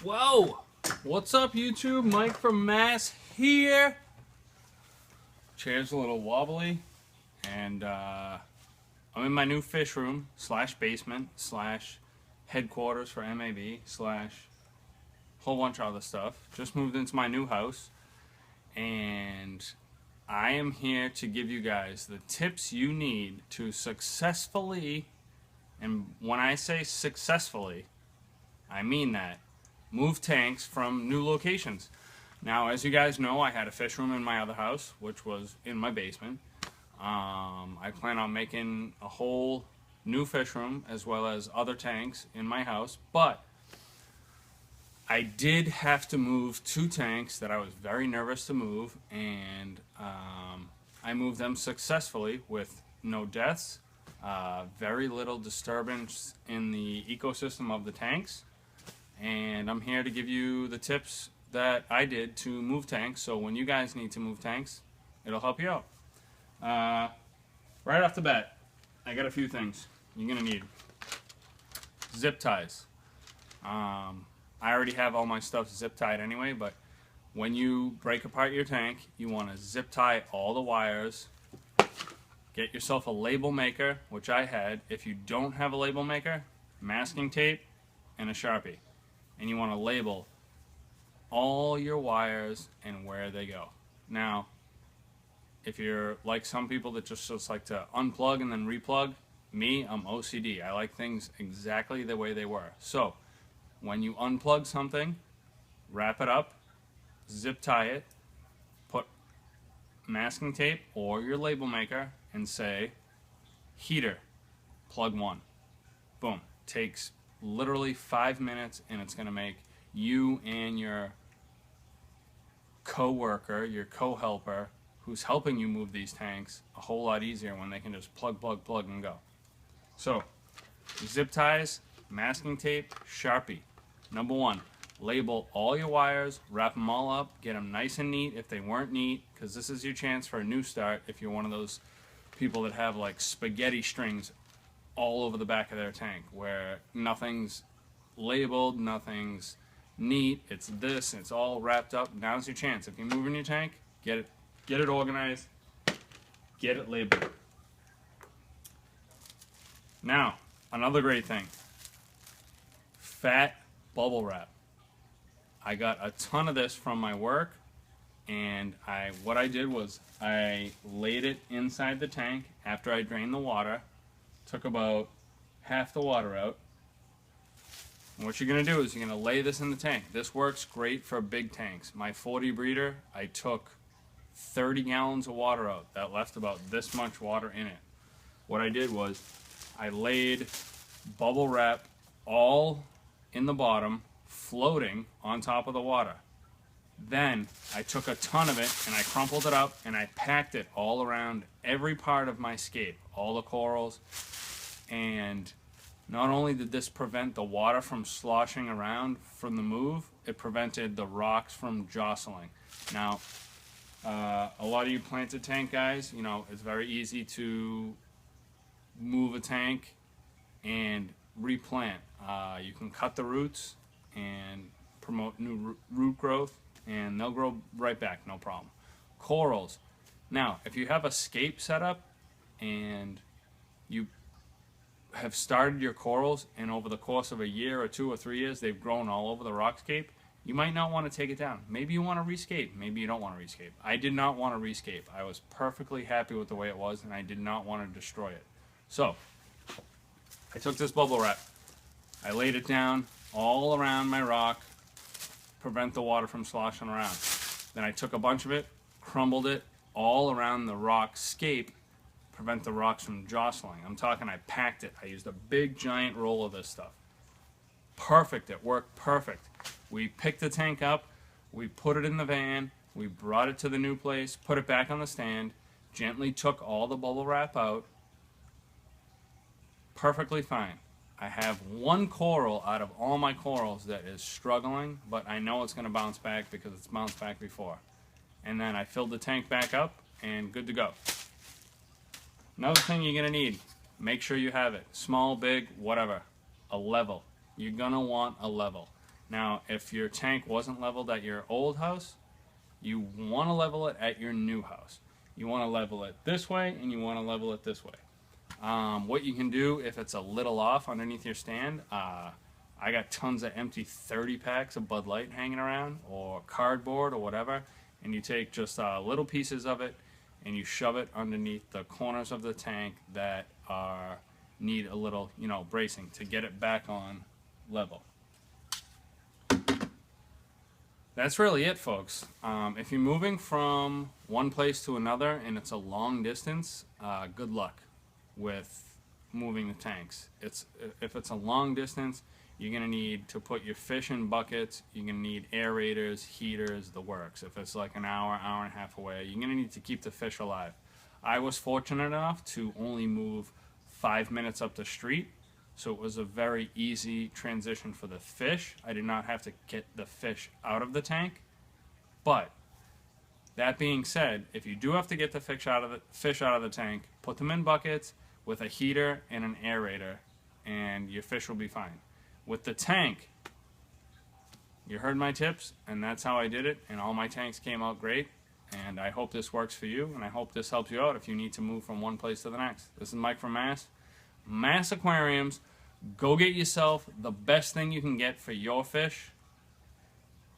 Whoa! What's up, YouTube? Mike from Mass here. Chair's a little wobbly, and I'm in my new fish room slash basement slash headquarters for MAB slash whole bunch of other stuff. Just moved into my new house, and I am here to give you guys the tips you need to successfully, and when I say successfully, I mean that, move tanks from new locations. Now, as you guys know, I had a fish room in my other house, which was in my basement. I plan on making a whole new fish room as well as other tanks in my house, but I did have to move two tanks that I was very nervous to move, and I moved them successfully with no deaths, very little disturbance in the ecosystem of the tanks. And I'm here to give you the tips that I did to move tanks, so when you guys need to move tanks, it'll help you out. Right off the bat, I got a few things you're gonna need. Zip ties. I already have all my stuff zip tied anyway, but when you break apart your tank, you want to zip tie all the wires. Get yourself a label maker, which I had. If you don't have a label maker, masking tape and a Sharpie. And you want to label all your wires and where they go. Now, if you're like some people that just like to unplug and then replug, me, I'm OCD. I like things exactly the way they were. So, when you unplug something, wrap it up, zip tie it, put masking tape or your label maker, and say, heater, plug 1. Boom. Takes literally 5 minutes, and it's going to make you and your co-worker, your co-helper, who's helping you move these tanks, a whole lot easier when they can just plug, and go. So, zip ties, masking tape, Sharpie. Number 1, label all your wires, wrap them all up, get them nice and neat if they weren't neat, because this is your chance for a new start if you're one of those people that have like spaghetti strings all over the back of their tank where nothing's labeled, nothing's neat, it's this, it's all wrapped up. Now's your chance. If you're moving your tank, get it organized, get it labeled. Now, another great thing, fat bubble wrap. I got a ton of this from my work, and what I did was I laid it inside the tank after I drained the water. Took about half the water out. And what you're going to do is you're going to lay this in the tank. This works great for big tanks. My 40 breeder, I took 30 gallons of water out. That left about this much water in it. What I did was I laid bubble wrap all in the bottom, floating on top of the water. Then I took a ton of it and I crumpled it up and I packed it all around every part of my scape, all the corals. And not only did this prevent the water from sloshing around from the move, it prevented the rocks from jostling. Now, a lot of you planted tank guys, you know, it's very easy to move a tank and replant. You can cut the roots and promote new root growth, and they'll grow right back, no problem. Corals. Now, if you have a scape set up and you have started your corals and over the course of a year or 2 or 3 years they've grown all over the rockscape, you might not want to take it down. Maybe you want to rescape, maybe you don't want to rescape. I did not want to rescape. I was perfectly happy with the way it was, and I did not want to destroy it. So, I took this bubble wrap, I laid it down all around my rock, prevent the water from sloshing around. Then I took a bunch of it, crumbled it all around the rock scape, prevent the rocks from jostling. I'm talking I packed it. I used a big giant roll of this stuff. Perfect, it worked perfect. We picked the tank up, we put it in the van, we brought it to the new place, put it back on the stand, gently took all the bubble wrap out. Perfectly fine. I have one coral out of all my corals that is struggling, but I know it's going to bounce back because it's bounced back before. And then I filled the tank back up and good to go. Another thing you're going to need, make sure you have it. Small, big, whatever. A level. You're going to want a level. Now, if your tank wasn't leveled at your old house, you want to level it at your new house. You want to level it this way, and you want to level it this way. What you can do if it's a little off underneath your stand, I got tons of empty 30 packs of Bud Light hanging around, or cardboard or whatever, and you take just little pieces of it and you shove it underneath the corners of the tank that need a little, bracing to get it back on level. That's really it, folks. If you're moving from one place to another and it's a long distance, good luck with moving the tanks. If it's a long distance, you're going to need to put your fish in buckets. You're going to need aerators, heaters, the works. If it's like an hour, hour and a half away, you're going to need to keep the fish alive. I was fortunate enough to only move 5 minutes up the street, so it was a very easy transition for the fish. I did not have to get the fish out of the tank. But that being said, if you do have to get the fish out of the tank, put them in buckets with a heater and an aerator, and your fish will be fine. With the tank, you heard my tips, and that's how I did it, and all my tanks came out great. And I hope this works for you, and I hope this helps you out if you need to move from one place to the next. This is Mike from Mass Aquariums. Go get yourself the best thing you can get for your fish.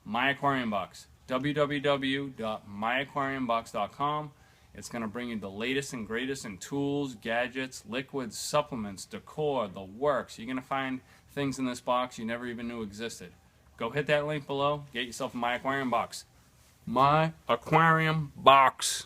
My Aquarium Box. www.myaquariumbox.com. It's going to bring you the latest and greatest in tools, gadgets, liquids, supplements, decor, the works. You're going to find things in this box you never even knew existed. Go hit that link below. Get yourself a My Aquarium Box. My Aquarium Box.